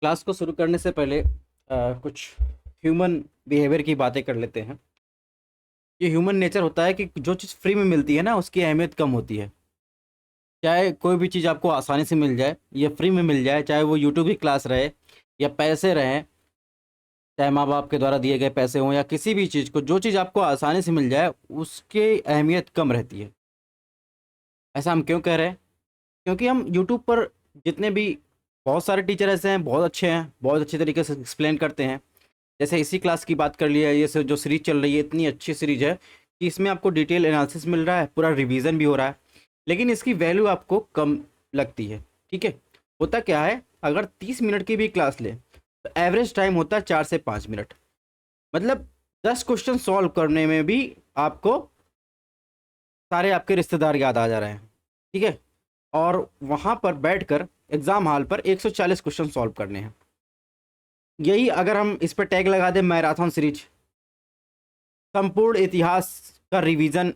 Class को शुरू करने से पहले कुछ ह्यूमन बिहेवियर की बातें कर लेते हैं। ये ह्यूमन नेचर होता है कि जो चीज़ फ्री में मिलती है ना उसकी अहमियत कम होती है। चाहे कोई भी चीज़ आपको आसानी से मिल जाए या फ्री में मिल जाए, चाहे वो यूट्यूब की क्लास रहे या पैसे रहें, चाहे माँ बाप के द्वारा दिए गए पैसे हों या किसी भी चीज़ को, जो चीज़ आपको आसानी से मिल जाए उसकी अहमियत कम रहती है। ऐसा हम क्यों कह रहे हैं? क्योंकि हम यूट्यूब पर जितने भी बहुत सारे टीचर ऐसे हैं, बहुत अच्छे हैं, बहुत अच्छे तरीके से एक्सप्लेन करते हैं। जैसे इसी क्लास की बात कर लिया, ये जो सीरीज चल रही है इतनी अच्छी सीरीज है कि इसमें आपको डिटेल एनालिसिस मिल रहा है, पूरा रिवीजन भी हो रहा है, लेकिन इसकी वैल्यू आपको कम लगती है। ठीक है, होता क्या है, अगर 30 मिनट की भी क्लास ले तो एवरेज टाइम होता है 4 से 5 मिनट। मतलब 10 क्वेश्चन सॉल्व करने में भी आपको सारे आपके रिश्तेदार याद आ जा रहे हैं। ठीक है, और वहाँ पर बैठकर एग्जाम हॉल पर 140 क्वेश्चन सॉल्व करने हैं। यही अगर हम इस पर टैग लगा दें मैराथन सीरीज, संपूर्ण इतिहास का रिवीजन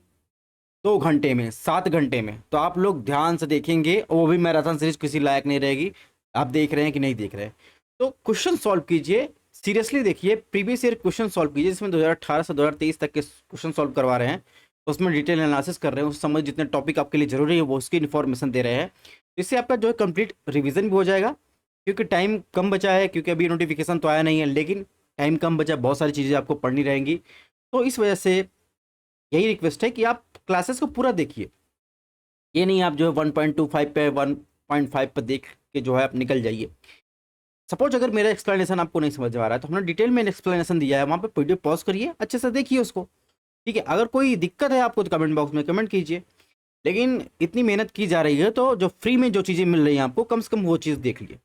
2 घंटे में, 7 घंटे में, तो आप लोग ध्यान से देखेंगे और वो भी मैराथन सीरीज किसी लायक नहीं रहेगी। आप देख रहे हैं कि नहीं देख रहे हैं? तो क्वेश्चन सॉल्व कीजिए, सीरियसली देखिए, प्रीवियस ईयर क्वेश्चन सॉल्व कीजिए, जिसमें 2018 से 2023 तक के क्वेश्चन सॉल्व करवा रहे हैं, तो उसमें डिटेल एनालिसिस कर रहे हैं, उस समझ जितने टॉपिक आपके लिए जरूरी है वो उसकी इन्फॉर्मेशन दे रहे हैं। इससे आपका जो है कंप्लीट रिवीजन भी हो जाएगा, क्योंकि टाइम कम बचा है, क्योंकि अभी नोटिफिकेशन तो आया नहीं है, लेकिन टाइम कम बचा, बहुत सारी चीज़ें आपको पढ़नी रहेंगी। तो इस वजह से यही रिक्वेस्ट है कि आप क्लासेस को पूरा देखिए। ये नहीं आप जो है 1.25 पे 1.5 पर देख के जो है आप निकल जाइए। सपोज अगर मेरा एक्सप्लेनेशन आपको नहीं समझ में आ रहा है तो हमने डिटेल में एक्सप्लेनेशन दिया है, वहाँ पे वीडियो पॉज करिए, अच्छे से देखिए उसको। ठीक है, अगर कोई दिक्कत है आपको तो कमेंट बॉक्स में कमेंट कीजिए। लेकिन इतनी मेहनत की जा रही है तो जो फ्री में जो चीज़ें मिल रही हैं आपको, कम से कम वो चीज़ देख लिए।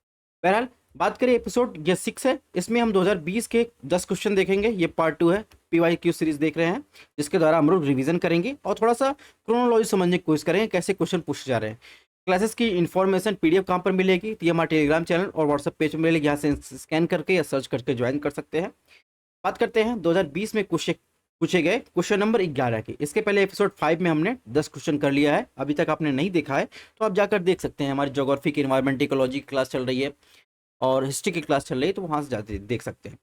बहरहाल, बात करें एपिसोड ये 6 है, इसमें हम 2020 के 10 क्वेश्चन देखेंगे। ये पार्ट 2 है, PYQ सीरीज देख रहे हैं, जिसके द्वारा हम लोग रिवीजन करेंगे और थोड़ा सा क्रोनोलॉजी समझने की कोशिश करेंगे, कैसे क्वेश्चन पूछे जा रहे हैं। क्लासेस की इन्फॉर्मेशन PDF कहाँ पर मिलेगी? तो ये हमारे टेलीग्राम चैनल और व्हाट्सएप पेज पर मिलेगी, यहाँ से स्कैन करके या सर्च करके ज्वाइन कर सकते हैं। बात करते हैं 2020 में क्वेश्चन पूछे गए, क्वेश्चन नंबर 11 की। इसके पहले एपिसोड 5 में हमने 10 क्वेश्चन कर लिया है, अभी तक आपने नहीं देखा है तो आप जाकर देख सकते हैं। हमारी ज्योग्राफी की, इन्वायरमेंट इकोलॉजी की क्लास चल रही है और हिस्ट्री की क्लास चल रही है, तो वहाँ से जाते देख सकते हैं।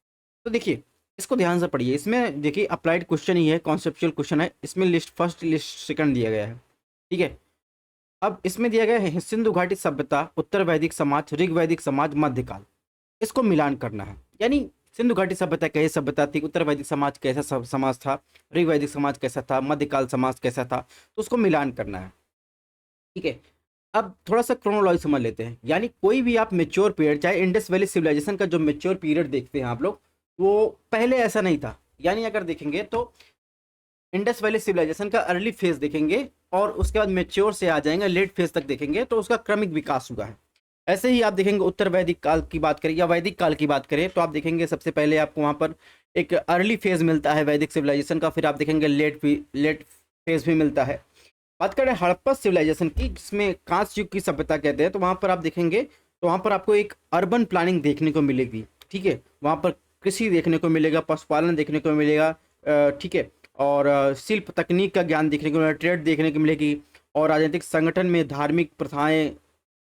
तो देखिए, इसको ध्यान से पढ़िए। इसमें देखिए अप्लाइड क्वेश्चन ही है, कॉन्सेप्चुअल क्वेश्चन है। इसमें लिस्ट फर्स्ट, लिस्ट सेकंड दिया गया है। ठीक है, अब इसमें दिया गया है सिंधु घाटी सभ्यता, उत्तर वैदिक समाज, ऋग वैदिक समाज, मध्यकाल। इसको मिलान करना है, यानी सिंधु घाटी सभ्यता कैसी सभ्यता थी, उत्तर वैदिक समाज कैसा समाज था, ऋग वैदिक समाज कैसा था, मध्यकाल समाज कैसा था, तो उसको मिलान करना है। ठीक है, अब थोड़ा सा क्रोनोलॉजी समझ लेते हैं। यानी कोई भी आप मेच्योर पीरियड, चाहे इंडस वैली सिविलाइजेशन का जो मेच्योर पीरियड देखते हैं आप लोग, वो पहले ऐसा नहीं था। यानी अगर देखेंगे तो इंडस वैली सिविलाइजेशन का अर्ली फेज देखेंगे और उसके बाद मेच्योर से आ जाएंगे लेट फेज तक देखेंगे, तो उसका क्रमिक विकास हुआ है। ऐसे ही आप देखेंगे उत्तर वैदिक काल की बात करें या वैदिक काल की बात करें, तो आप देखेंगे सबसे पहले आपको वहाँ पर एक अर्ली फेज मिलता है वैदिक सिविलाइजेशन का, फिर आप देखेंगे लेट फेज भी मिलता है। बात करें हड़प्पा सिविलाइजेशन की, जिसमें कांस्य युग की सभ्यता कहते हैं, तो वहाँ पर आप देखेंगे तो वहाँ पर आपको एक अर्बन प्लानिंग देखने को मिलेगी। ठीक है, वहाँ पर कृषि देखने को मिलेगा, पशुपालन देखने को मिलेगा। ठीक है, और शिल्प तकनीक का ज्ञान देखने को मिलेगा, ट्रेड देखने को मिलेगी, और राजनीतिक संगठन में धार्मिक प्रथाएं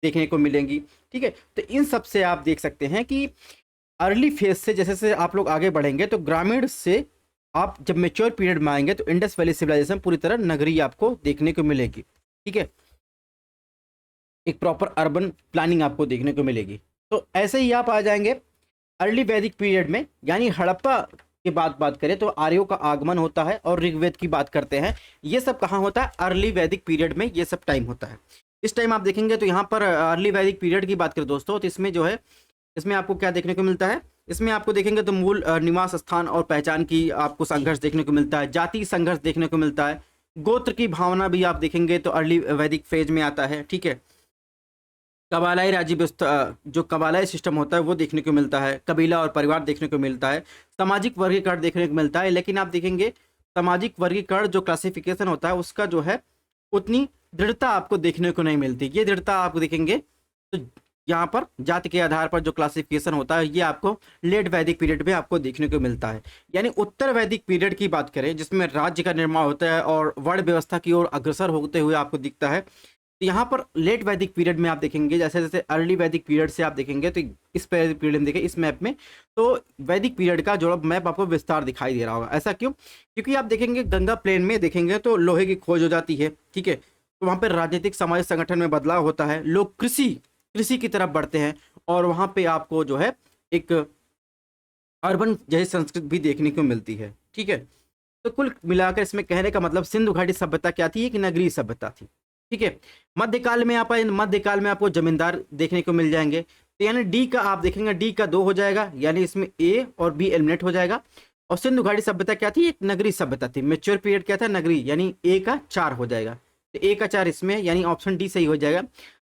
देखने को मिलेंगी। ठीक है, तो इन सब से आप देख सकते हैं कि अर्ली फेज से जैसे जैसे आप लोग आगे बढ़ेंगे तो ग्रामीण से आप जब मेच्योर पीरियड में आएंगे तो इंडस वैली सिविलाइजेशन पूरी तरह नगरीय आपको देखने को मिलेगी। ठीक है, एक प्रॉपर अर्बन प्लानिंग आपको देखने को मिलेगी। तो ऐसे ही आप आ जाएंगे अर्ली वैदिक पीरियड में, यानी हड़प्पा की बात करें तो आर्यों का आगमन होता है और ऋग्वेद की बात करते हैं। ये सब कहाँ होता है? अर्ली वैदिक पीरियड में ये सब टाइम होता है। इस टाइम आप देखेंगे तो यहाँ पर अर्ली वैदिक पीरियड की बात करें दोस्तों, तो इसमें जो है, इसमें आपको क्या देखने को मिलता है? इसमें आपको देखेंगे तो मूल निवास स्थान और पहचान की आपको संघर्ष देखने को मिलता है, जाति संघर्ष देखने को मिलता है, गोत्र की भावना भी आप देखेंगे तो अर्ली वैदिक फेज में आता है। ठीक है, कबालाई राज्य व्यवस्था, जो कबालाई सिस्टम होता है वो देखने को मिलता है, कबीला और परिवार देखने को मिलता है, सामाजिक वर्गीकरण देखने को मिलता है। लेकिन आप देखेंगे सामाजिक वर्गीकरण जो क्लासिफिकेशन होता है उसका जो है उतनी दृढ़ता आपको देखने को नहीं मिलती। ये दृढ़ता आप देखेंगे तो यहाँ पर जाति के आधार पर जो क्लासिफिकेशन होता है ये आपको लेट वैदिक पीरियड में आपको देखने को मिलता है। यानी उत्तर वैदिक पीरियड की बात करें जिसमें राज्य का निर्माण होता है और वर्ण व्यवस्था की ओर अग्रसर होते हुए आपको दिखता है, तो यहाँ पर लेट वैदिक पीरियड में आप देखेंगे, जैसे जैसे अर्ली वैदिक पीरियड से आप देखेंगे, तो इस पीरियड में देखें इस मैप में, तो वैदिक पीरियड का जो मैप आपको विस्तार दिखाई दे रहा होगा। ऐसा क्यों? क्योंकि आप देखेंगे गंगा प्लेन में देखेंगे तो लोहे की खोज हो जाती है, ठीक है, तो वहाँ पर राजनीतिक सामाजिक संगठन में बदलाव होता है, लोग कृषि कृषि की तरफ बढ़ते हैं, और वहाँ पे आपको जो है एक अर्बन जैसी संस्कृति भी देखने को मिलती है, ठीक है। तो कुल मिलाकर इसमें कहने का मतलब सिंधु घाटी सभ्यता क्या थी? एक नगरीय सभ्यता थी, ठीक है। मध्यकाल में आपको जमींदार देखने को मिल जाएंगे, तो यानी डी का आप देखेंगे, डी का 2 हो जाएगा, यानी इसमें ए और बी एलिमिनेट हो जाएगा। और सिंधु घाटी सभ्यता क्या थी? एक नगरीय सभ्यता थी। मैच्योर पीरियड क्या था? नगरी, यानी ए का 4 हो जाएगा, तो ए का 4 इसमें, यानी ऑप्शन डी सही हो जाएगा।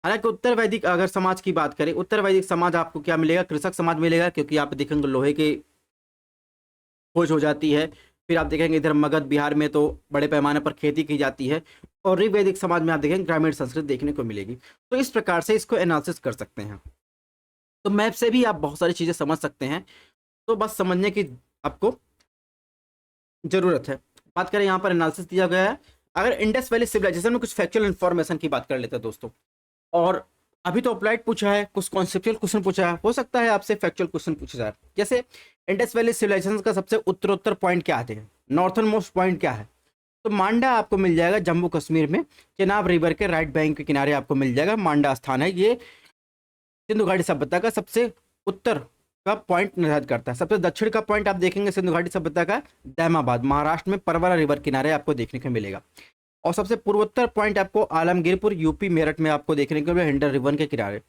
हालांकि उत्तर वैदिक अगर समाज की बात करें, उत्तर वैदिक समाज आपको क्या मिलेगा? कृषक समाज मिलेगा, क्योंकि आप देखेंगे लोहे के खोज हो जाती है। फिर आप देखेंगे इधर मगध बिहार में तो बड़े पैमाने पर खेती की जाती है, और ऋवैदिक समाज में आप देखेंगे ग्रामीण संस्कृति देखने को मिलेगी। तो इस प्रकार से इसको एनालिसिस कर सकते हैं। तो मैप से भी आप बहुत सारी चीज़ें समझ सकते हैं, तो बस समझने की आपको ज़रूरत है। बात करें यहाँ पर एनालिसिस दिया गया है। अगर इंडस वैली सिविलाइजेशन में कुछ फैक्चुअल इन्फॉर्मेशन की बात कर लेते हैं दोस्तों, और अभी तो अप्लाइड पूछा है, कुछ कॉन्सेप्चुअल क्वेश्चन पूछा है, हो सकता है आपसे फैक्चुअल क्वेश्चन पूछा जाए। जैसे इंडस वैली सिविलाइजेशन का सबसे उत्तरोत्तर पॉइंट क्या आते हैं? नॉर्थन मोस्ट पॉइंट क्या है? तो मांडा आपको मिल जाएगा जम्मू कश्मीर में, चेनाब रिवर के राइट बैंक के किनारे आपको मिल जाएगा, मांडा स्थान है। ये सिंधु घाटी सभ्यता का सबसे उत्तर का पॉइंट निर्धारित करता है। सबसे दक्षिण का पॉइंट आप देखेंगे सिंधु घाटी सभ्यता का दैमाबाद, महाराष्ट्र में परवरा रिवर किनारे आपको देखने को मिलेगा। और सबसे पूर्वोत्तर पॉइंट आपको आलमगीरपुर, यूपी मेरठ में आपको देखने को मिलेगा, हिंडन रिवर के किनारे।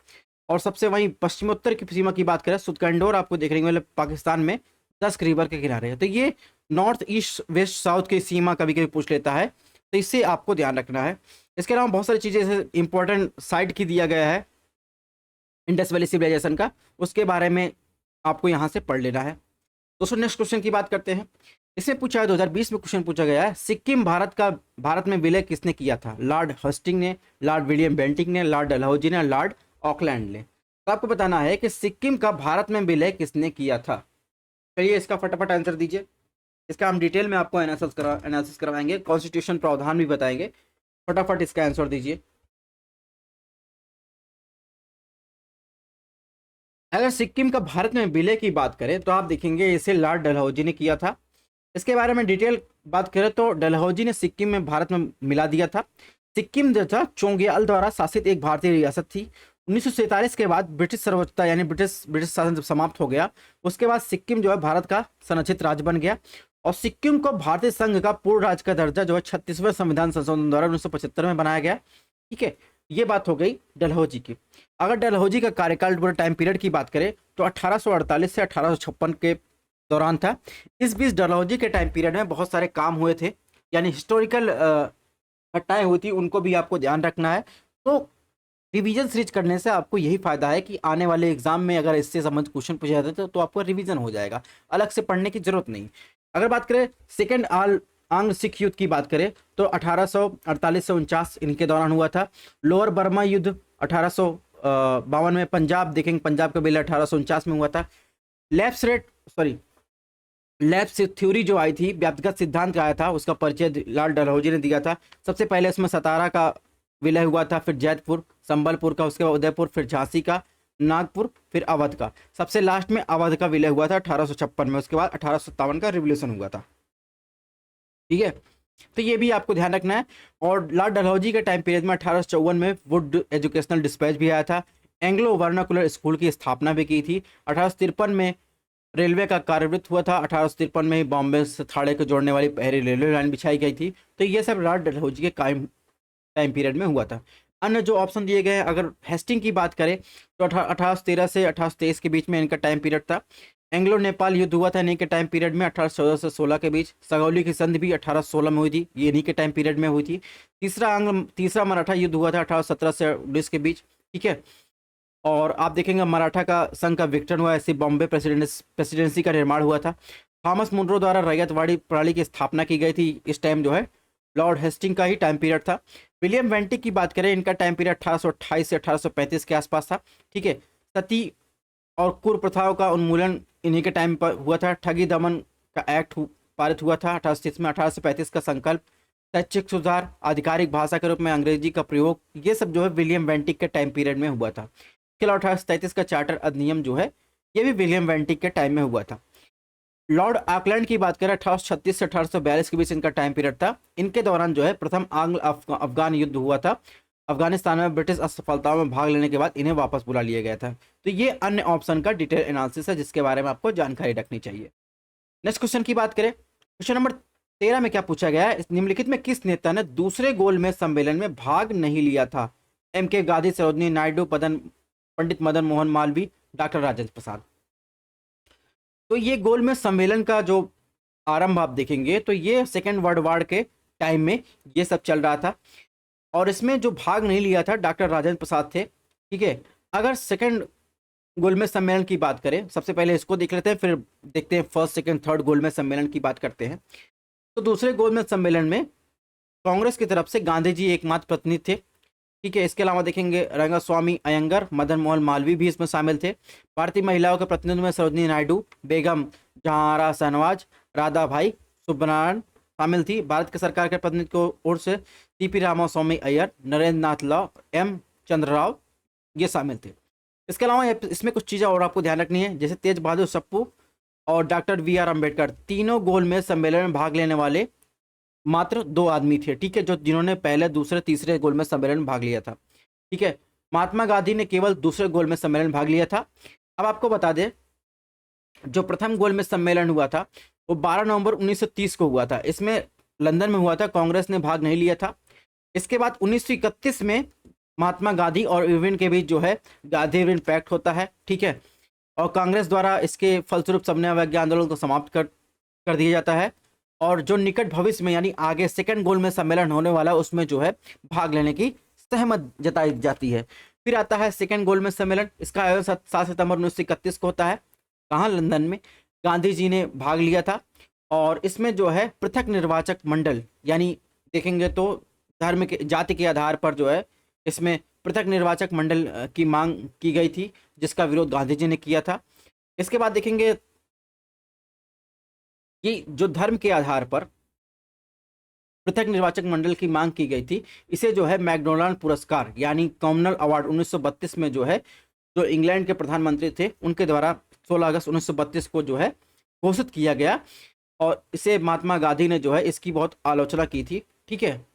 और सबसे वहीं पश्चिमोत्तर की सीमा की बात करें, सुतकंडोर आपको देखने को मिलेगा पाकिस्तान में, 10 रिवर के किनारे है। तो ये नॉर्थ ईस्ट वेस्ट साउथ की सीमा कभी कभी पूछ लेता है, तो इससे आपको ध्यान रखना है। इसके अलावा बहुत सारी चीज़ें जैसे इंपॉर्टेंट साइट की दिया गया है इंडस वैली सिविलाइजेशन का, उसके बारे में आपको यहाँ से पढ़ लेना है। दोस्तों नेक्स्ट क्वेश्चन की बात करते हैं। इसमें पूछा है 2020 में क्वेश्चन पूछा गया है, सिक्किम भारत में विलय किसने किया था? लॉर्ड हस्टिंग ने, लॉर्ड विलियम बेंटिंक ने, लॉर्ड डलहौजी ने, लॉर्ड ऑकलैंड ने। तो आपको बताना है कि सिक्किम का भारत में विलय किसने किया था। चलिए इसका फटाफट आंसर दीजिए। इसका हम डिटेल में आपको एनालिसिस करवाएंगे, कॉन्स्टिट्यूशन प्रावधान भी बताएंगे। फटाफट इसका आंसर दीजिए। अगर सिक्किम का भारत में विलय की बात करें तो आप देखेंगे इसे लॉर्ड डलहौजी ने किया था। इसके बारे में डिटेल बात करें तो डलहौजी ने सिक्किम में भारत में मिला दिया था। सिक्किम जो था चोंग्याल द्वारा शासित एक भारतीय रियासत थी। 1947 के बाद ब्रिटिश सर्वोच्चता यानी ब्रिटिश शासन जब समाप्त हो गया, उसके बाद सिक्किम जो है भारत का संरक्षित राज्य बन गया, और सिक्किम को भारतीय संघ का पूर्ण राज्य का दर्जा जो है 36वें संविधान संशोधन द्वारा 1975 में बनाया गया, ठीक है। ये बात हो गई डलहौजी की। अगर डलहौजी का कार्यकाल पूरे टाइम पीरियड की बात करें तो 1848 से 1856 के दौरान था। इस बीच डलहौजी के टाइम पीरियड में बहुत सारे काम हुए थे, यानी हिस्टोरिकल घटनाएं हुई थी, उनको भी आपको ध्यान रखना है। तो रिवीजन सीरीज करने से आपको यही फायदा है कि आने वाले एग्जाम में अगर इससे संबंधित क्वेश्चन पूछे जाते हैं तो आपको रिवीजन हो जाएगा, अलग से पढ़ने की जरूरत नहीं। अगर बात करें सेकेंड आंग्ल सिख युद्ध की बात करें तो 1848 से 49 इनके दौरान हुआ था। लोअर बर्मा युद्ध 1852 में, पंजाब देखेंगे पंजाब का विलय 1849 में हुआ था। लैप्स थ्योरी जो आई थी, व्यक्तिगत सिद्धांत का आया था, उसका परिचय लॉर्ड डलहौजी ने दिया था। सबसे पहले इसमें सतारा का विलय हुआ था, फिर जैतपुर, संबलपुर का, उसके बाद उदयपुर, फिर झांसी का, नागपुर, फिर अवध का। सबसे लास्ट में अवध का विलय हुआ था 1856 में। उसके बाद 1857 का रिवोल्यूशन हुआ था, ठीक है। तो ये भी आपको ध्यान रखना है। और लॉर्ड डलहौजी के टाइम पीरियड में 1854 में वुड एजुकेशनल डिस्पैच भी आया था। एंग्लो वर्नाकुलर स्कूल की स्थापना भी की थी। 1853 में रेलवे का कार्यवृत्त हुआ था। 1853 में ही बॉम्बे से थाड़े को जोड़ने वाली पहली रेलवे लाइन बिछाई गई थी। तो ये सब लॉर्ड डलहौजी के टाइम पीरियड में हुआ था। अन्य जो ऑप्शन दिए गए हैं, अगर हेस्टिंग की बात करें तो 1813 से 1823 के बीच में इनका टाइम पीरियड था। एंग्लो नेपाल युद्ध हुआ था इन्हीं के टाइम पीरियड में 1814 से 16 के बीच। सगौली की संधि भी 1816 में हुई थी, ये इन्हीं के टाइम पीरियड में हुई थी। तीसरा मराठा युद्ध हुआ था 1817 से 19 के बीच, ठीक है। और आप देखेंगे मराठा का संघ का विघटन हुआ, ऐसे बॉम्बे प्रेसिडेंसी का निर्माण हुआ था। थॉमस मुनरो द्वारा रैयतवाड़ी प्रणाली की स्थापना की गई थी। इस टाइम जो है लॉर्ड हेस्टिंग का ही टाइम पीरियड था। विलियम वेंटिक की बात करें, इनका टाइम पीरियड 1828 से 1835 के आसपास था, ठीक है। सती और कुर प्रथाओं का उन्मूलन इन्हीं के टाइम पर हुआ था। ठगी दमन का एक्ट पारित हुआ था 1830 में। 1835 का संकल्प शैक्षिक सुधार, आधिकारिक भाषा के रूप में अंग्रेजी का प्रयोग, ये सब जो है विलियम वेंटिक के टाइम पीरियड में हुआ था। इसके अलावा 1837 का चार्टर अधिनियम जो है ये भी विलियम वेंटिक के टाइम में हुआ था। लॉर्ड ऑकलैंड की बात करें 1836 से 1842 के बीच इनका टाइम पीरियड था। इनके दौरान जो है प्रथम आंग्ल अफगान युद्ध हुआ था। अफगानिस्तान में ब्रिटिश असफलताओं में भाग लेने के बाद इन्हें वापस बुला लिया गया था। तो ये अन्य ऑप्शन का डिटेल एनालिसिस है जिसके बारे में आपको जानकारी रखनी चाहिए। नेक्स्ट क्वेश्चन की बात करें, क्वेश्चन नंबर 13 में क्या पूछा गया है, इस निम्नलिखित में किस नेता ने दूसरे गोलमेज सम्मेलन में भाग नहीं लिया था? एम के गांधी, सरोजिनी नायडू, पंडित मदन मोहन मालवीय, डॉक्टर राजेंद्र प्रसाद। तो ये गोलमेज सम्मेलन का जो आरंभ आप देखेंगे तो ये सेकेंड वर्ल्ड वॉर के टाइम में ये सब चल रहा था और इसमें जो भाग नहीं लिया था डॉक्टर राजेंद्र प्रसाद थे। ठीक है, अगर सेकेंड गोलमेज सम्मेलन की बात करें, सबसे पहले इसको देख लेते हैं, फिर देखते हैं फर्स्ट सेकेंड थर्ड गोलमेज सम्मेलन की बात करते हैं। तो दूसरे गोलमेज सम्मेलन में कांग्रेस की तरफ से गांधी जी एकमात्र प्रतिनिधि थे। ठीक है, इसके अलावा देखेंगे रंगास्वामी अयंगर, मदन मोहन मालवीय भी इसमें शामिल थे। भारतीय महिलाओं के प्रतिनिधित्व में सरोजिनी नायडू, बेगम जहांरा शहनवाज, राधा भाई सुब्रमण्यन शामिल थी। भारत के सरकार के प्रतिनिधि की ओर से टीपी रामास्वामी अय्यर, नरेंद्र नाथ राव, एम चंद्र राव ये शामिल थे। इसके अलावा इसमें कुछ चीज़ें और आपको ध्यान रखनी है, जैसे तेज बहादुर सप्पू और डॉक्टर वी आर अम्बेडकर तीनों गोलमेज सम्मेलन में भाग लेने वाले मात्र 2 आदमी थे। ठीक है, जो जिन्होंने पहले दूसरे तीसरे गोलमेज सम्मेलन में भाग लिया था। ठीक है, महात्मा गांधी ने केवल दूसरे गोलमेज सम्मेलन में भाग लिया था। अब आपको बता दें, जो प्रथम गोलमेज सम्मेलन हुआ था वो 12 नवंबर 1930 को हुआ था। इसमें लंदन में हुआ था, कांग्रेस ने भाग नहीं लिया था। इसके बाद 1931 में महात्मा गांधी और इरविन के बीच जो है गांधी इरविन पैक्ट होता है। ठीक है, और कांग्रेस द्वारा इसके फलस्वरूप समन्वय आंदोलन को समाप्त कर दिया जाता है और जो निकट भविष्य में यानी आगे सेकंड गोलमेज सम्मेलन होने वाला है उसमें जो है भाग लेने की सहमत जताई जाती है। फिर आता है सेकंड गोलमेज सम्मेलन, इसका आयोजन 7 सितंबर 1931 को होता है। कहाँ? लंदन में। गांधी जी ने भाग लिया था और इसमें जो है पृथक निर्वाचक मंडल यानी देखेंगे तो धर्म के जाति के आधार पर जो है इसमें पृथक निर्वाचक मंडल की मांग की गई थी जिसका विरोध गांधी जी ने किया था। इसके बाद देखेंगे कि जो धर्म के आधार पर पृथक निर्वाचक मंडल की मांग की गई थी इसे जो है मैकडोनाल्ड पुरस्कार यानी कॉमनल अवार्ड 1932 में जो है जो इंग्लैंड के प्रधानमंत्री थे उनके द्वारा 16 अगस्त 1932 को जो है घोषित किया गया और इसे महात्मा गांधी ने जो है इसकी बहुत आलोचना की थी। ठीक है,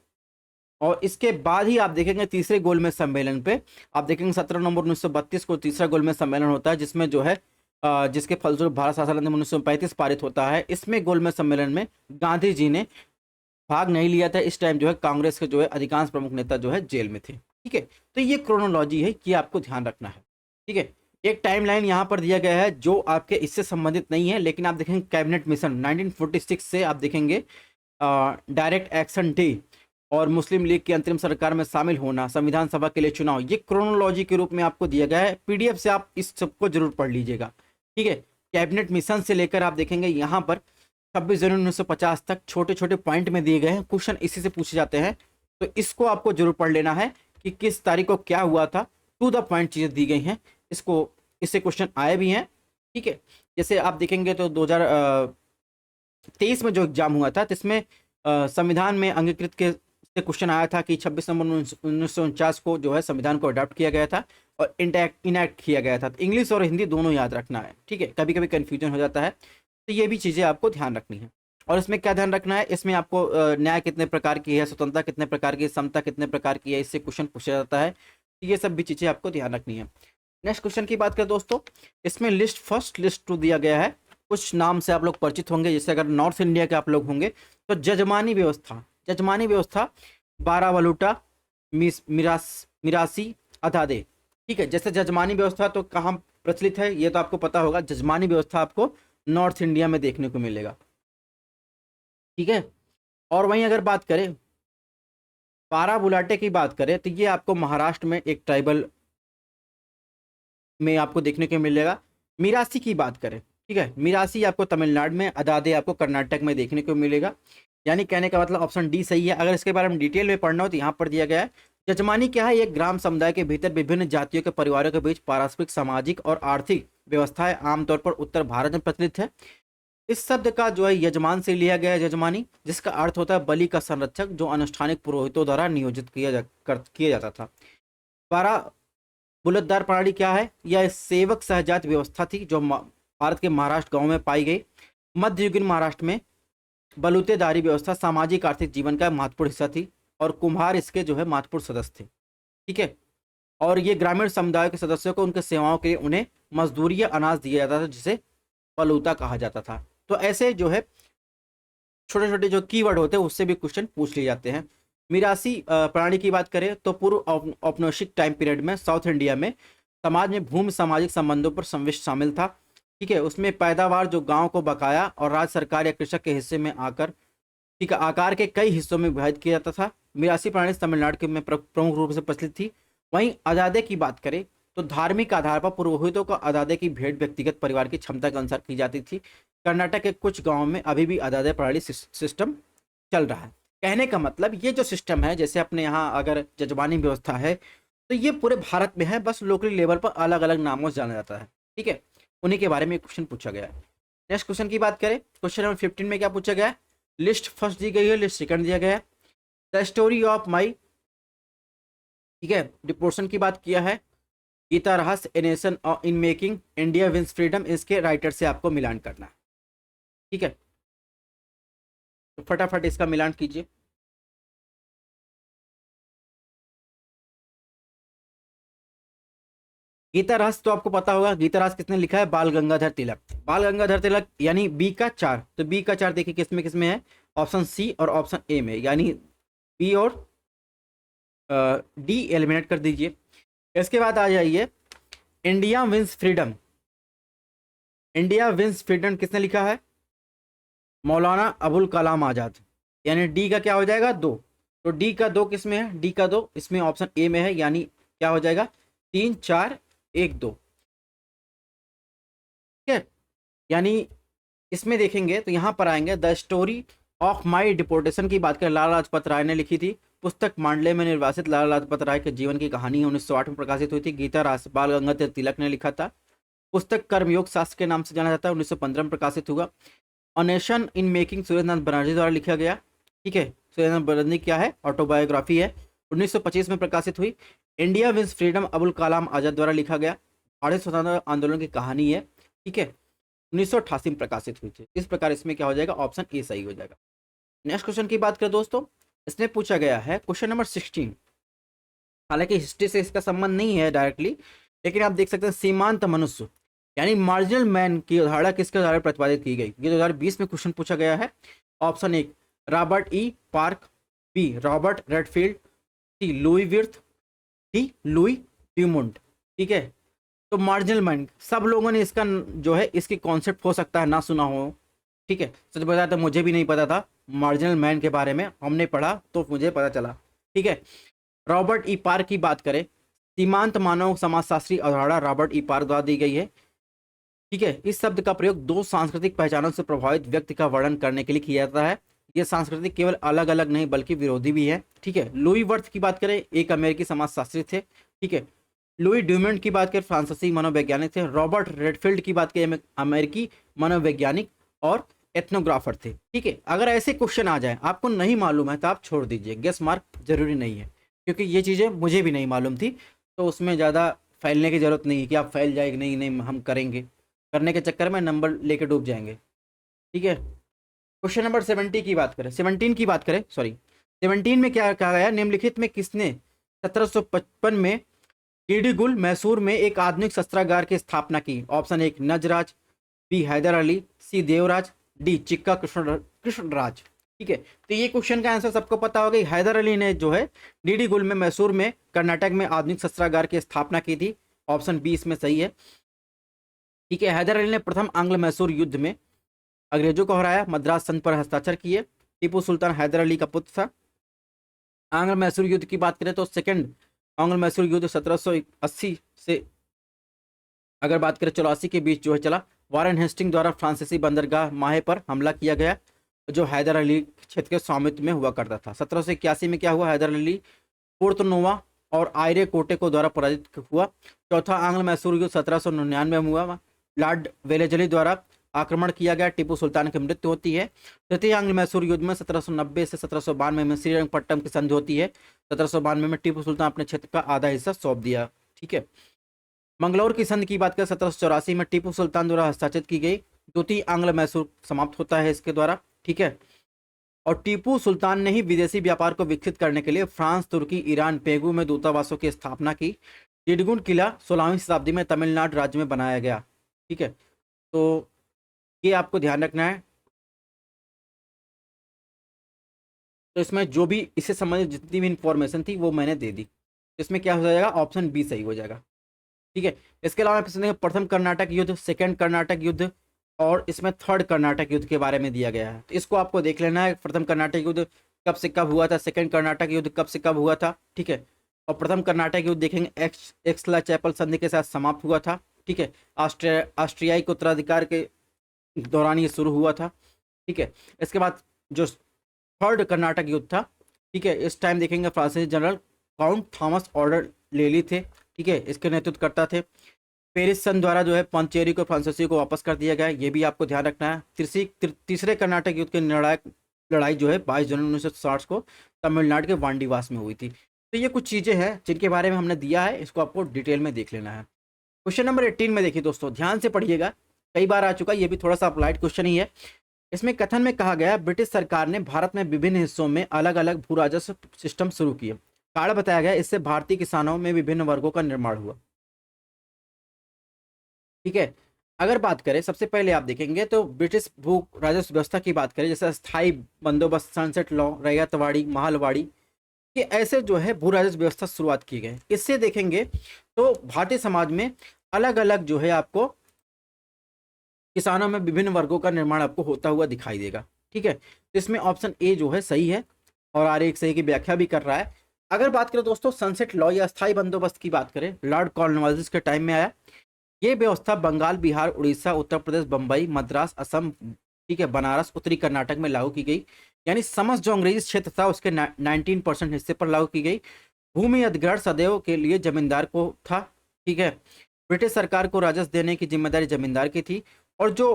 और इसके बाद ही आप देखेंगे तीसरे गोलमेज सम्मेलन पे आप देखेंगे 17 नवंबर 1932 को तीसरा गोलमेज सम्मेलन होता है जिसमें जो है जिसके फलस्वरूप भारत शासन अधिनियम 1935 पारित होता है। इसमें गोलमेज सम्मेलन में गांधी जी ने भाग नहीं लिया था। इस टाइम जो है कांग्रेस के जो है अधिकांश प्रमुख नेता जो है जेल में थे। ठीक है, तो ये क्रोनोलॉजी है कि आपको ध्यान रखना है। ठीक है, एक टाइमलाइन यहाँ पर दिया गया है जो आपके इससे संबंधित नहीं है, लेकिन आप देखेंगे कैबिनेट मिशन 1946 से आप देखेंगे डायरेक्ट एक्शन डे और मुस्लिम लीग की अंतरिम सरकार में शामिल होना, संविधान सभा के लिए चुनाव, ये क्रोनोलॉजी के रूप में आपको दिया गया है। पीडीएफ से आप इस सबको जरूर पढ़ लीजिएगा। ठीक है, कैबिनेट मिशन से लेकर आप देखेंगे यहाँ पर 26 जनवरी 1950 तक छोटे छोटे पॉइंट में दिए गए हैं, क्वेश्चन इसी से पूछे जाते हैं। तो इसको आपको जरूर पढ़ लेना है कि किस तारीख को क्या हुआ था, टू द पॉइंट चीज़ें दी गई हैं। इससे क्वेश्चन आए भी हैं। ठीक है, जैसे आप देखेंगे तो 2023 में जो एग्जाम हुआ था तो इसमें संविधान में अंगीकृत के से क्वेश्चन आया था कि 26 नवंबर 1949 को जो है संविधान को अडॉप्ट किया गया था और इनैक्ट किया गया था। तो इंग्लिश और हिंदी दोनों याद रखना है। ठीक है, कभी कभी कन्फ्यूजन हो जाता है, तो ये भी चीज़ें आपको ध्यान रखनी है। और इसमें क्या ध्यान रखना है, इसमें आपको न्याय कितने प्रकार की है, स्वतंत्रता कितने प्रकार की, समता कितने प्रकार की है, इससे क्वेश्चन पूछा जाता है। तो ये सब भी चीज़ें आपको ध्यान रखनी है। नेक्स्ट क्वेश्चन की बात करें दोस्तों, इसमें फर्स्ट लिस्ट 2 दिया गया है। कुछ नाम से आप लोग परिचित होंगे, जैसे अगर नॉर्थ इंडिया के आप लोग होंगे तो जजमानी व्यवस्था, बारावलुटा, मिरासी, अदादे। ठीक है, जैसे जजमानी व्यवस्था तो कहाँ प्रचलित है ये तो आपको पता होगा। जजमानी व्यवस्था आपको नॉर्थ इंडिया में देखने को मिलेगा। ठीक है, और वहीं अगर बात करें बाराबुलाटे की बात करें तो ये आपको महाराष्ट्र में एक ट्राइबल में आपको देखने को मिलेगा। मिरासी की बात करें, ठीक है, मिरासी आपको तमिलनाडु में, अदादे आपको कर्नाटक में देखने को मिलेगा। यानी कहने का मतलब ऑप्शन डी सही है। अगर इसके बारे में डिटेल में पढ़ना हो तो यहाँ पर दिया गया है। जजमानी क्या है, एक ग्राम समुदाय के भीतर विभिन्न जातियों के परिवारों के बीच पारस्परिक सामाजिक और आर्थिक व्यवस्थाएं आमतौर पर उत्तर भारत में प्रचलित है। इस शब्द का जो है यजमान से लिया गया है, यजमानी, जिसका अर्थ होता है बलि का संरक्षक, जो अनुष्ठानिक पुरोहितों द्वारा नियोजित किया जाता था। 12 बुलतदार प्रणाली क्या है? यह सेवक सहजात व्यवस्था थी जो भारत के महाराष्ट्र गांव में पाई गई। मध्ययुगीन महाराष्ट्र में बलूतेदारी व्यवस्था सामाजिक आर्थिक जीवन का महत्वपूर्ण हिस्सा थी और कुम्हार इसके जो है महत्वपूर्ण सदस्य थे। ठीक है, और ये ग्रामीण समुदाय के सदस्यों को उनके सेवाओं के लिए उन्हें मजदूरी या अनाज दिया जाता था, जिसे बलूता कहा जाता था। तो ऐसे जो है छोटे छोटे जो कीवर्ड होते हैं उससे भी क्वेश्चन पूछ लिए जाते हैं। मिरासी प्रणाली की बात करें तो पूर्व औपनिवेशिक टाइम पीरियड में साउथ इंडिया में समाज में भूमि सामाजिक संबंधों पर संविष्ट शामिल था। ठीक है, उसमें पैदावार जो गांव को बकाया और राज्य सरकार या कृषक के हिस्से में आकर, ठीक है, आकार के कई हिस्सों में विभाजित किया जाता था। मिरासी प्रणाली तमिलनाडु के में प्रमुख रूप से प्रचलित थी। वहीं अदादे की बात करें तो धार्मिक आधार पर पुरोहितों को अदादे की भेंट व्यक्तिगत परिवार की क्षमता के अनुसार की जाती थी। कर्नाटक के कुछ गांवों में अभी भी अदादे प्रणाली सिस्टम चल रहा है। कहने का मतलब ये जो सिस्टम है, जैसे अपने यहाँ अगर जजमानी व्यवस्था है तो ये पूरे भारत में है, बस लोकल लेवल पर अलग अलग नामों से जाना जाता है। ठीक है, उन्हीं के बारे में क्वेश्चन पूछा गया है। नेक्स्ट क्वेश्चन की बात करें, क्वेश्चन नंबर 15 में क्या पूछा गया है? लिस्ट फर्स्ट दी गई है, लिस्ट सेकंड दिया गया है। द स्टोरी ऑफ माई, ठीक है, डिपोर्शन की बात किया है। Gita Rahasya a nation in making India wins freedom, इसके राइटर से आपको मिलान करना है। ठीक है, तो फटाफट इसका मिलान कीजिए। गीता रहस्य तो आपको पता होगा, गीता रहस्य किसने लिखा है? बाल गंगाधर तिलक। बाल गंगाधर तिलक यानी बी का 4, तो बी का 4 देखिए किसमें है? ऑप्शन सी और ऑप्शन ए में, यानी बी और डी एलिमिनेट कर दीजिए। इसके बाद आ जाइए India wins freedom. India wins freedom किसने लिखा है? मौलाना अबुल कलाम आजाद, यानी डी का क्या हो जाएगा? 2। तो डी का 2 किस में है? डी का 2 इसमें ऑप्शन ए में है, यानी क्या हो जाएगा? 3 4 1 2। ठीक है, यानी इसमें देखेंगे तो यहाँ पर आएंगे the story of my deportation की बात करें, लाला लाजपत राय ने लिखी थी। पुस्तक मांडले में निर्वासित लाला लाजपत राय के जीवन की कहानी 1908 में प्रकाशित हुई थी। गीता रहस्य बाल गंगाधर तिलक ने लिखा था। पुस्तक कर्मयोग शास्त्र के नाम से जाना जाता है, 1915 में प्रकाशित हुआ। A nation in making Surendranath Banerjee द्वारा लिखा गया। ठीक है, सुरेंद्रनाथ बनर्जी क्या है? ऑटोबायोग्राफी है, 1925 में प्रकाशित हुई। India wins freedom Abul Kalam Azad द्वारा लिखा गया, भारतीय स्वतंत्रता आंदोलन की कहानी है। ठीक है, 1988 में प्रकाशित हुई थी। इस प्रकार इसमें क्या हो जाएगा? ऑप्शन ए सही हो जाएगा। नेक्स्ट क्वेश्चन की बात करें दोस्तों, इसमें पूछा गया है क्वेश्चन नंबर 16। हालांकि हिस्ट्री से इसका संबंध नहीं है डायरेक्टली, लेकिन आप देख सकते हैं सीमांत मनुष्य यानी मार्जिनल मैन की अवधारणा किसके द्वारा प्रतिपादित की गई? ये 2020 में क्वेश्चन पूछा गया है। Option 1 Robert E Park, B Robert Redfield, C Louis Wirth, D Louis Dumont. ठीक है, तो मार्जिनल मैन सब लोगों ने इसका जो है इसकी कॉन्सेप्ट हो सकता है ना सुना हो। ठीक है, सच बताया तो मुझे भी नहीं पता था मार्जिनल मैन के बारे में, हमने पढ़ा तो मुझे पता चला। ठीक है, रॉबर्ट ई पार्क की बात करें, सीमांत मानव समाजशास्त्री अवधारणा रॉबर्ट ई पार्क द्वारा दी गई है। ठीक है, इस शब्द का प्रयोग 2 सांस्कृतिक पहचानों से प्रभावित व्यक्ति का वर्णन करने के लिए किया जाता है। ये सांस्कृतिक केवल अलग अलग नहीं बल्कि विरोधी भी है। ठीक है, लुई वर्थ की बात करें, एक अमेरिकी समाजशास्त्री थे। ठीक है, लुई ड्यूमेंट की बात करें, फ्रांसीसी मनोवैज्ञानिक थे। रॉबर्ट रेडफील्ड की बात करें, अमेरिकी मनोवैज्ञानिक और एथनोग्राफर थे। ठीक है, अगर ऐसे क्वेश्चन आ जाए आपको नहीं मालूम है तो आप छोड़ दीजिए, गेस मार्क जरूरी नहीं है, क्योंकि ये चीज़ें मुझे भी नहीं मालूम थी, तो उसमें ज़्यादा फैलने की ज़रूरत नहीं है कि आप फैल जाएगी, नहीं नहीं हम करेंगे, करने के चक्कर में नंबर लेके डूब जाएंगे। ठीक है, क्वेश्चन नंबर 17 की बात करें, 17 की बात करें, सॉरी 17 में क्या कहा गया? निम्नलिखित में किसने 1755 में कीडीगुल मैसूर में एक आधुनिक शस्त्रागार की स्थापना की? ऑप्शन 1 नजराज, बी हैदर अली, सी देवराज, डी चिक्का कृष्णराज। ठीक है, तो ये क्वेश्चन का आंसर सबको पता होगा। हैदर अली ने जो है डीडीगुल में मैसूर में कर्नाटक में आधुनिक शस्त्रागार की स्थापना की थी। ऑप्शन बी इसमें सही है। ठीक है, हैदर अली ने प्रथम आंग्ल मैसूर युद्ध में अंग्रेजों को हराया, मद्रास संधि पर हस्ताक्षर किए। टीपू सुल्तान हैदर अली का पुत्र था। आंग्ल मैसूर युद्ध की बात करें तो सेकंड आंग्ल मैसूर युद्ध 1780 से अगर बात करें 84 के बीच जो है चला। वारेन हेस्टिंग द्वारा फ्रांसीसी बंदरगाह माहे पर हमला किया गया, जो हैदर अली क्षेत्र के स्वामित्व में हुआ करता था। 1781 में क्या हुआ? हैदर अली पोर्तनोवा और आयरे कोटे को द्वारा पराजित हुआ। चौथा आंग्ल मैसूर युद्ध 1799 में हुआ, लॉर्ड वेलेजली द्वारा आक्रमण किया गया, टीपू सुल्तान की मृत्यु होती है। तृतीय आंग्ल मैसूर युद्ध में 1790 से 1792 में श्रीरंगपट्टनम की संधि होती है। 1792 में टीपू सुल्तान अपने क्षेत्र का आधा हिस्सा सौंप दिया। ठीक है। मंगलौर की संधि की बात करें 1784 में टीपू सुल्तान द्वारा हस्ताक्षरित की गई। द्वितीय आंग्ल मैसूर समाप्त होता है इसके द्वारा। ठीक है। और टीपू सुल्तान ने ही विदेशी व्यापार को विकसित करने के लिए फ्रांस, तुर्की, ईरान, पेगू में दूतावासों की स्थापना की। चिटगुन किला 16वीं शताब्दी में तमिलनाडु राज्य में बनाया गया। ठीक है। तो ये आपको ध्यान रखना है। तो इसमें जो भी इससे संबंधित जितनी भी इंफॉर्मेशन थी वो मैंने दे दी। इसमें क्या हो जाएगा, ऑप्शन बी सही हो जाएगा। ठीक है। इसके अलावा प्रथम कर्नाटक युद्ध, सेकेंड कर्नाटक युद्ध और इसमें थर्ड कर्नाटक युद्ध के बारे में दिया गया है। तो इसको आपको देख लेना है, प्रथम कर्नाटक युद्ध कब से कब हुआ था, सेकेंड कर्नाटक युद्ध कब से कब हुआ था। ठीक है। और प्रथम कर्नाटक युद्ध देखेंगे एक्सला चैपल संधि के साथ समाप्त हुआ था। ठीक है। ऑस्ट्रियाई के उत्तराधिकार के दौरान ये शुरू हुआ था। ठीक है। इसके बाद जो थर्ड कर्नाटक युद्ध था, ठीक है, इस टाइम देखेंगे फ्रांसीसी जनरल काउंट थॉमस ऑर्डर लेली थे। ठीक है। इसके नेतृत्व करता थे। पेरिस सन द्वारा जो है पौंचेरी को फ्रांसीसी को वापस कर दिया गया, ये भी आपको ध्यान रखना है। तीसरे कर्नाटक युद्ध की निर्णायक लड़ाई जो है 22 जनवरी 1960 को तमिलनाडु के वांडीवास में हुई थी। तो ये कुछ चीज़ें हैं जिनके बारे में हमने दिया है, इसको आपको डिटेल में देख लेना है। क्वेश्चन नंबर 18 में देखिए दोस्तों, ध्यान से पढ़िएगा, कई बार आ चुका, ये भी थोड़ा सा अप्लाइड क्वेश्चन ही है। इसमें कथन में कहा गया ब्रिटिश सरकार ने भारत में विभिन्न हिस्सों में अलग अलग भू राजस्व सिस्टम शुरू किए। कारण बताया गया इससे भारतीय किसानों में विभिन्न वर्गों का निर्माण हुआ। ठीक है। अगर बात करें सबसे पहले आप देखेंगे तो ब्रिटिश भू राजस्व व्यवस्था की बात करें, जैसे स्थायी बंदोबस्त, सनसेट लॉ, रैयतवाड़ी, महलवाड़ी, ये ऐसे जो है भू राजस्व व्यवस्था शुरुआत की गई। इससे देखेंगे तो भारतीय समाज में अलग अलग जो है आपको किसानों में विभिन्न वर्गों का निर्माण आपको होता हुआ दिखाई देगा। ठीक है। तो इसमें ऑप्शन ए जो है सही है और आर एक सही की व्याख्या भी कर रहा है। अगर बात करें दोस्तों सनसेट लॉ या स्थायी बंदोबस्त की बात करें, लॉर्ड कॉर्नवालिस के टाइम में आया। ये व्यवस्था बंगाल, बिहार, उड़ीसा, उत्तर प्रदेश, बम्बई, मद्रास, असम, ठीक है, बनारस, उत्तरी कर्नाटक में लागू की गई। यानी समस्त जो अंग्रेजी क्षेत्र था उसके 19% हिस्से पर लागू की गई। भूमि अधिग्रहण सदैव के लिए जमींदार को था। ठीक है। ब्रिटिश सरकार को राजस्व देने की जिम्मेदारी जमींदार की थी और जो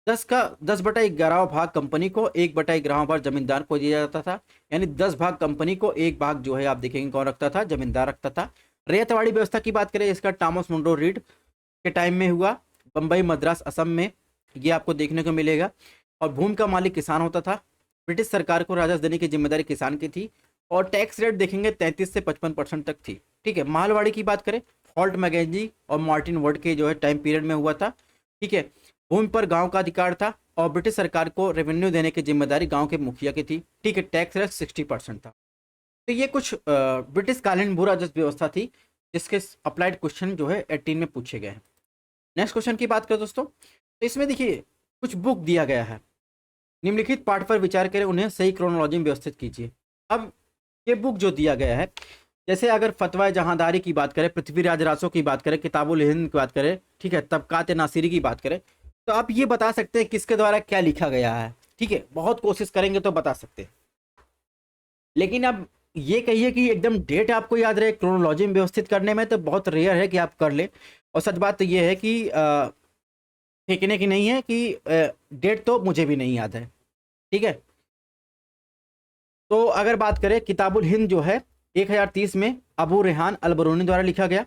10/11 भाग कंपनी को, 1/11 भाग जमींदार को दिया जाता था। यानी 10 भाग कंपनी को, 1 भाग जो है आप देखेंगे कौन रखता था, जमींदार रखता था। रैयतवाड़ी व्यवस्था की बात करें, इसका टॉमस मुंडो रीड के टाइम में हुआ, बम्बई, मद्रास, असम में ये आपको देखने को मिलेगा। और भूमि का मालिक किसान होता था। ब्रिटिश सरकार को राजस्व देने की जिम्मेदारी किसान की थी और टैक्स रेट देखेंगे 33 से 55% तक थी। ठीक है। मालवाड़ी की बात करें, फॉल्ट मैकेंजी और मार्टिन वर्ड के जो है टाइम पीरियड में हुआ था। ठीक है। भूमि पर गांव का अधिकार था और ब्रिटिश सरकार को रेवेन्यू देने की जिम्मेदारी गांव के मुखिया की थी। ठीक है। टैक्स रेट 60% था। तो ये कुछ ब्रिटिश कालीन भू राजस्व व्यवस्था थी जिसके अप्लाइड क्वेश्चन जो है 18 में पूछे गए हैं। नेक्स्ट क्वेश्चन की बात करें दोस्तों, तो इसमें देखिए कुछ बुक दिया गया है, निम्नलिखित पाठ पर विचार करें, उन्हें सही क्रोनोलॉजी में व्यवस्थित कीजिए। अब ये बुक जो दिया गया है, जैसे अगर फतवा जहांदारी की बात करें, पृथ्वीराज रासो की बात करें, किताबुल हिंद की बात करें, ठीक है, तबकात नासिरी की बात करें, तो आप ये बता सकते हैं किसके द्वारा क्या लिखा गया है। ठीक है। बहुत कोशिश करेंगे तो बता सकते हैं, लेकिन अब ये कहिए कि एकदम डेट आपको याद रहे क्रोनोलॉजी में व्यवस्थित करने में, तो बहुत रेयर है कि आप कर ले। और सच बात तो ये है कि फेंकने की नहीं है कि डेट तो मुझे भी नहीं याद है। ठीक है। तो अगर बात करें किताबुल हिंद जो है 1030 में अबू रेहान अलबरूनी द्वारा लिखा गया।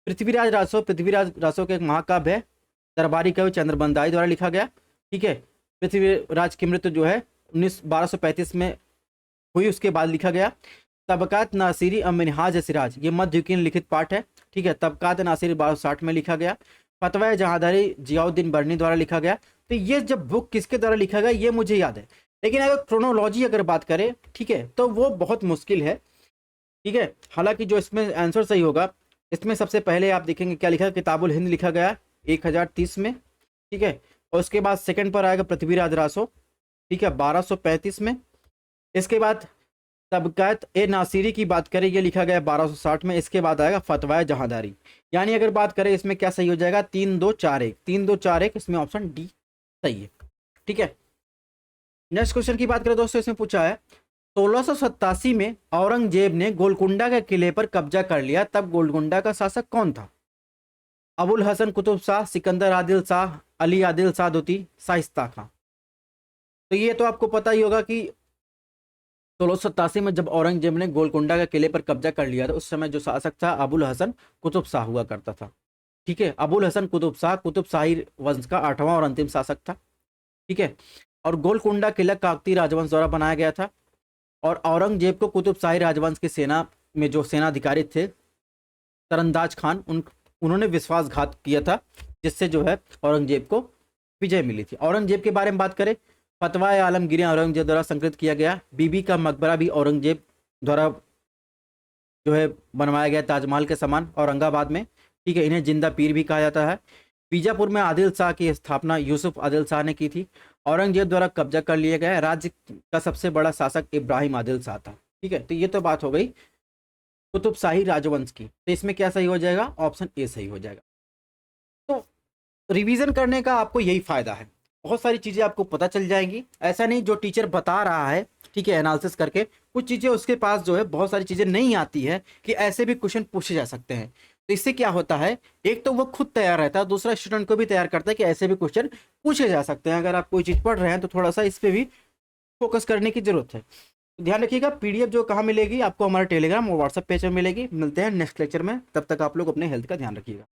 पृथ्वीराज रासो के एक महाकाव्य है, दरबारी कवि चंद्रबंदाई द्वारा लिखा गया। ठीक है। पृथ्वीराज की मृत्यु जो है 1235 में हुई, उसके बाद लिखा गया। तबकात नासिरी और मिनहाज सिराज, ये मध्ययुगीन लिखित पाठ है। ठीक है। तबकात नासिरी 1260 में लिखा गया। फतवा जहांदारी जियाउद्दीन बर्नी द्वारा लिखा गया। तो ये जब बुक किसके द्वारा लिखा गया ये मुझे याद है, लेकिन अगर क्रोनोलॉजी अगर बात करें, ठीक है, तो वो बहुत मुश्किल है। ठीक है। हालांकि जो इसमें आंसर सही होगा, इसमें सबसे पहले आप देखेंगे क्या लिखा है, किताबुल हिंद लिखा गया 1030 में। ठीक है। और उसके बाद सेकंड पर आएगा पृथ्वीराज रासो, ठीक है, 1235 में। इसके बाद तबकात ए नासिरी की बात करें, ये लिखा गया 1260 में। इसके बाद आएगा फतवा जहांदारी। यानी अगर बात करें इसमें क्या सही हो जाएगा, 3241, 3241, इसमें ऑप्शन डी सही है। ठीक है। नेक्स्ट क्वेश्चन की बात करें दोस्तों, इसमें पूछा है 1687 में औरंगजेब ने गोलकुंडा के किले पर कब्जा कर लिया, तब गोलकुंडा का शासक कौन था। अबुल हसन कुतुब शाह, सिकंदर आदिल शाह, अली आदिल सादुती, शाइस्ता खां। तो ये तो आपको पता ही होगा कि 1687 में जब औरंगजेब ने गोलकुंडा के किले पर कब्जा कर लिया था, उस समय जो शासक था अबुल हसन कुतुब शाह हुआ करता था। ठीक है, अबुल हसन कुतुब शाह कुतुब शाही वंश का 8वां और अंतिम शासक था। ठीक है, और गोलकुंडा किला काकतीय राजवंश द्वारा बनाया गया था। और औरंगजेब को कुतुब शाही राजवंश की सेना में जो सेनाधिकारी थे तरंदाज खान, उन्होंने विश्वासघात किया था, जिससे जो है औरंगजेब को विजय मिली थी। औरंगजेब के बारे में बात करें, फतवा आलमगीर औरंगजेब द्वारा संकलित किया गया। बीबी का मकबरा भी औरंगजेब द्वारा जो है बनवाया गया ताजमहल के समान औरंगाबाद में। ठीक है, इन्हें जिंदा पीर भी कहा जाता है। बीजापुर में आदिल शाह की स्थापना यूसुफ आदिल शाह ने की थी। औरंगजेब द्वारा कब्जा कर लिया गया। राज्य का सबसे बड़ा शासक इब्राहिम आदिल शाह था। ठीक है, तो ये तो बात हो गई कुतुब शाही राजवंश की। तो इसमें क्या सही हो जाएगा? ऑप्शन ए सही हो जाएगा। तो रिवीजन करने का आपको यही फायदा है, बहुत सारी चीजें आपको पता चल जाएंगी। ऐसा नहीं जो टीचर बता रहा है, ठीक है, एनालिसिस करके कुछ चीजें उसके पास जो है बहुत सारी चीजें नहीं आती है कि ऐसे भी क्वेश्चन पूछे जा सकते हैं। तो इससे क्या होता है, एक तो वो खुद तैयार रहता है, दूसरा स्टूडेंट को भी तैयार करता है कि ऐसे भी क्वेश्चन पूछे जा सकते हैं। अगर आप कोई चीज पढ़ रहे हैं तो थोड़ा सा इस पर भी फोकस करने की जरूरत है। तो ध्यान रखिएगा, पीडीएफ जो कहाँ मिलेगी आपको? हमारे टेलीग्राम और व्हाट्सएप पेज पर मिलेगी। मिलते हैं नेक्स्ट लेक्चर में, तब तक आप लोग अपने हेल्थ का ध्यान रखिएगा।